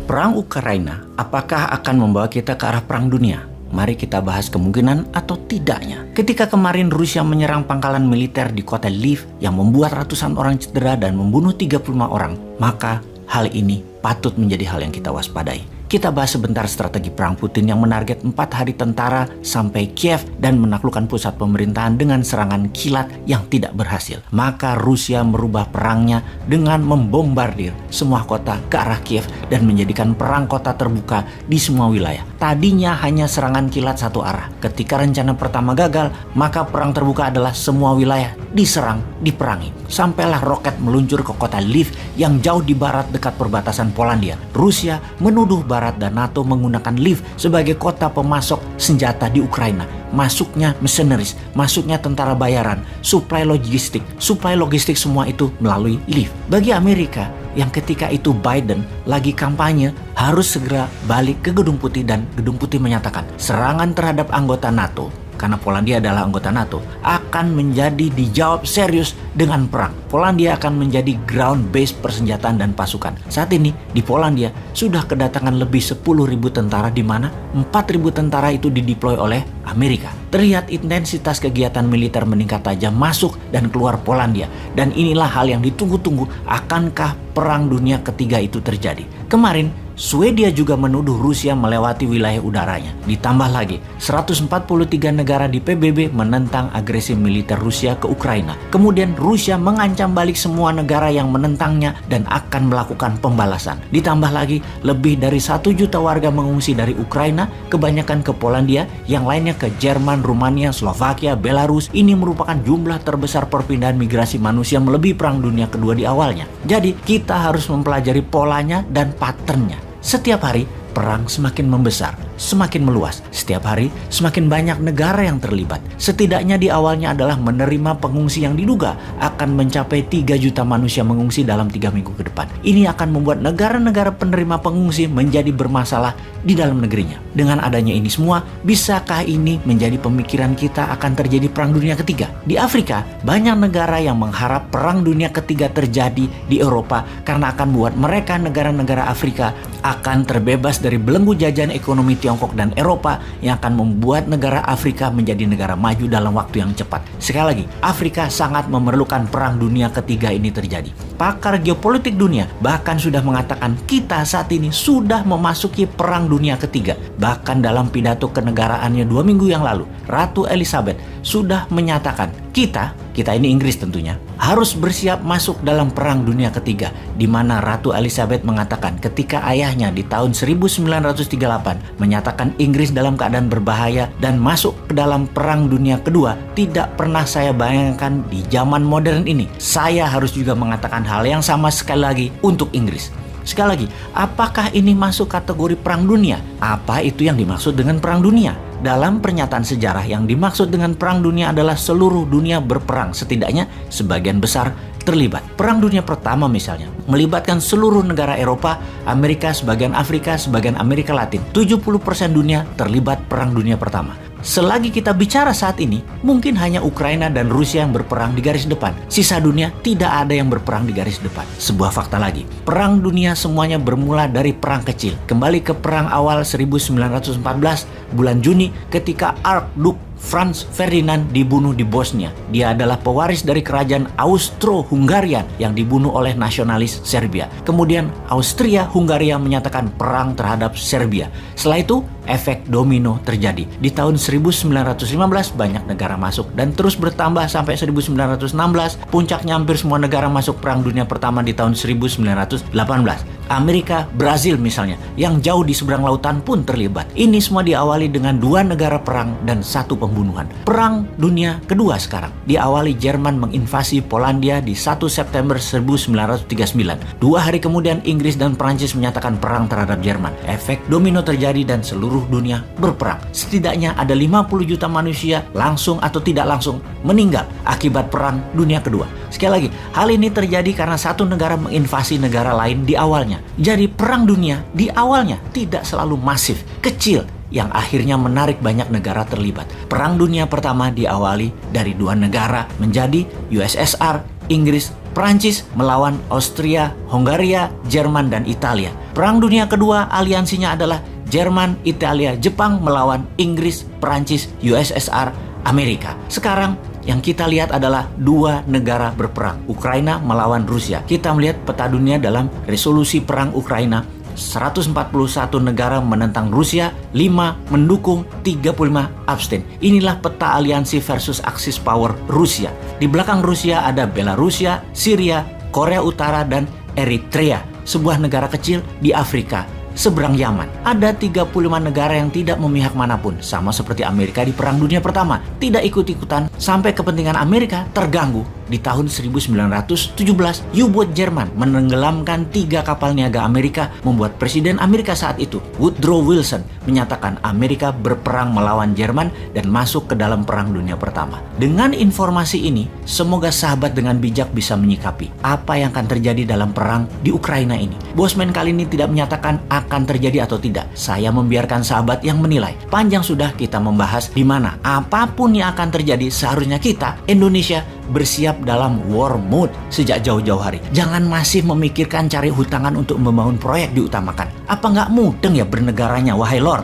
Perang Ukraina apakah akan membawa kita ke arah perang dunia? Mari kita bahas kemungkinan atau tidaknya. Ketika kemarin Rusia menyerang pangkalan militer di kota Lviv yang membuat ratusan orang cedera dan membunuh 35 orang, maka hal ini patut menjadi hal yang kita waspadai. Kita bahas sebentar strategi perang Putin yang menarget 4 hari tentara sampai Kiev dan menaklukkan pusat pemerintahan dengan serangan kilat yang tidak berhasil. Maka Rusia merubah perangnya dengan membombardir semua kota ke arah Kiev dan menjadikan perang kota terbuka di semua wilayah. Tadinya hanya serangan kilat satu arah. Ketika rencana pertama gagal, maka perang terbuka adalah semua wilayah diserang, diperangi. Sampailah roket meluncur ke kota Lviv yang jauh di barat dekat perbatasan Polandia. Rusia menuduh Barat dan NATO menggunakan Lviv sebagai kota pemasok senjata di Ukraina. Masuknya mercenaries, masuknya tentara bayaran, suplai logistik semua itu melalui Lviv. Bagi Amerika yang ketika itu Biden lagi kampanye harus segera balik ke Gedung Putih dan Gedung Putih menyatakan serangan terhadap anggota NATO, karena Polandia adalah anggota NATO, akan menjadi dijawab serius dengan perang. Polandia akan menjadi ground base persenjataan dan pasukan. Saat ini di Polandia sudah kedatangan lebih 10.000 tentara, di mana 4.000 tentara itu dideploy oleh Amerika. Terlihat intensitas kegiatan militer meningkat tajam masuk dan keluar Polandia. Dan inilah hal yang ditunggu-tunggu, akankah perang dunia ketiga itu terjadi? Kemarin Swedia juga menuduh Rusia melewati wilayah udaranya. Ditambah lagi, 143 negara di PBB menentang agresi militer Rusia ke Ukraina. Kemudian Rusia mengancam balik semua negara yang menentangnya dan akan melakukan pembalasan. Ditambah lagi, lebih dari 1 juta warga mengungsi dari Ukraina, kebanyakan ke Polandia, yang lainnya ke Jerman, Rumania, Slovakia, Belarus. Ini merupakan jumlah terbesar perpindahan migrasi manusia melebihi Perang Dunia Kedua di awalnya. Jadi, kita harus mempelajari polanya dan patternnya. Setiap hari, perang semakin membesar, semakin meluas. Setiap hari, semakin banyak negara yang terlibat. Setidaknya di awalnya adalah menerima pengungsi yang diduga akan mencapai 3 juta manusia mengungsi dalam 3 minggu ke depan. Ini akan membuat negara-negara penerima pengungsi menjadi bermasalah di dalam negerinya. Dengan adanya ini semua, bisakah ini menjadi pemikiran kita akan terjadi Perang Dunia Ketiga? Di Afrika, banyak negara yang mengharap Perang Dunia Ketiga terjadi di Eropa karena akan buat mereka, negara-negara Afrika, akan terbebas dari belenggu jajahan ekonomi Tiongkok dan Eropa yang akan membuat negara Afrika menjadi negara maju dalam waktu yang cepat. Sekali lagi, Afrika sangat memerlukan Perang Dunia Ketiga ini terjadi. Pakar geopolitik dunia bahkan sudah mengatakan kita saat ini sudah memasuki Perang Dunia Ketiga. Bahkan dalam pidato kenegaraannya 2 minggu yang lalu, Ratu Elizabeth sudah menyatakan kita ini Inggris tentunya, harus bersiap masuk dalam Perang Dunia Ketiga, di mana Ratu Elizabeth mengatakan ketika ayahnya di tahun 1938 menyatakan Inggris dalam keadaan berbahaya dan masuk ke dalam Perang Dunia Kedua, tidak pernah saya bayangkan di zaman modern ini. Saya harus juga mengatakan hal yang sama sekali lagi untuk Inggris. Sekali lagi, apakah ini masuk kategori perang dunia? Apa itu yang dimaksud dengan perang dunia? Dalam pernyataan sejarah, yang dimaksud dengan perang dunia adalah seluruh dunia berperang, setidaknya sebagian besar terlibat. Perang Dunia Pertama misalnya melibatkan seluruh negara Eropa, Amerika, sebagian Afrika, sebagian Amerika Latin. 70% dunia terlibat Perang Dunia Pertama. Selagi kita bicara saat ini, mungkin hanya Ukraina dan Rusia yang berperang di garis depan. Sisa dunia tidak ada yang berperang di garis depan. Sebuah fakta lagi, perang dunia semuanya bermula dari perang kecil. Kembali ke perang awal 1914, bulan Juni, ketika Archduke Franz Ferdinand dibunuh di Bosnia. Dia adalah pewaris dari kerajaan Austro-Hungaria yang dibunuh oleh nasionalis Serbia. Kemudian Austria-Hungaria menyatakan perang terhadap Serbia. Setelah itu, efek domino terjadi. Di tahun 1915 banyak negara masuk dan terus bertambah sampai 1916. Puncaknya hampir semua negara masuk Perang Dunia Pertama di tahun 1918. Amerika, Brazil misalnya, yang jauh di seberang lautan pun terlibat. Ini semua diawali dengan 2 negara perang dan 1 pembunuhan. Perang Dunia Kedua sekarang diawali Jerman menginvasi Polandia di 1 September 1939. 2 hari kemudian Inggris dan Prancis menyatakan perang terhadap Jerman. Efek domino terjadi dan seluruh dunia berperang. Setidaknya ada 50 juta manusia langsung atau tidak langsung meninggal akibat Perang Dunia Kedua. Sekali lagi, hal ini terjadi karena 1 negara menginvasi negara lain di awalnya. Jadi perang dunia di awalnya tidak selalu masif, kecil, yang akhirnya menarik banyak negara terlibat. Perang Dunia Pertama diawali dari 2 negara menjadi USSR, Inggris, Prancis melawan Austria, Hongaria, Jerman, dan Italia. Perang Dunia Kedua aliansinya adalah Jerman, Italia, Jepang melawan Inggris, Prancis, USSR, Amerika. Sekarang yang kita lihat adalah dua negara berperang, Ukraina melawan Rusia. Kita melihat peta dunia dalam resolusi perang Ukraina, 141 negara menentang Rusia, 5 mendukung, 35 abstain. Inilah peta aliansi versus Axis power Rusia. Di belakang Rusia ada Belarusia, Syria, Korea Utara, dan Eritrea, sebuah negara kecil di Afrika seberang Yaman. Ada 35 negara yang tidak memihak manapun, sama seperti Amerika di Perang Dunia Pertama, tidak ikut-ikutan sampai kepentingan Amerika terganggu. Di tahun 1917, U-boat Jerman menenggelamkan 3 kapal niaga Amerika, membuat Presiden Amerika saat itu, Woodrow Wilson, menyatakan Amerika berperang melawan Jerman dan masuk ke dalam Perang Dunia Pertama. Dengan informasi ini, semoga sahabat dengan bijak bisa menyikapi apa yang akan terjadi dalam perang di Ukraina ini. Bosman kali ini tidak menyatakan akan terjadi atau tidak. Saya membiarkan sahabat yang menilai. Panjang sudah kita membahas di mana apapun yang akan terjadi, seharusnya kita, Indonesia, bersiap dalam war mode sejak jauh-jauh hari. Jangan masih memikirkan cari hutangan untuk membangun proyek diutamakan. Apa nggak mudeng ya bernegaranya, wahai Lord?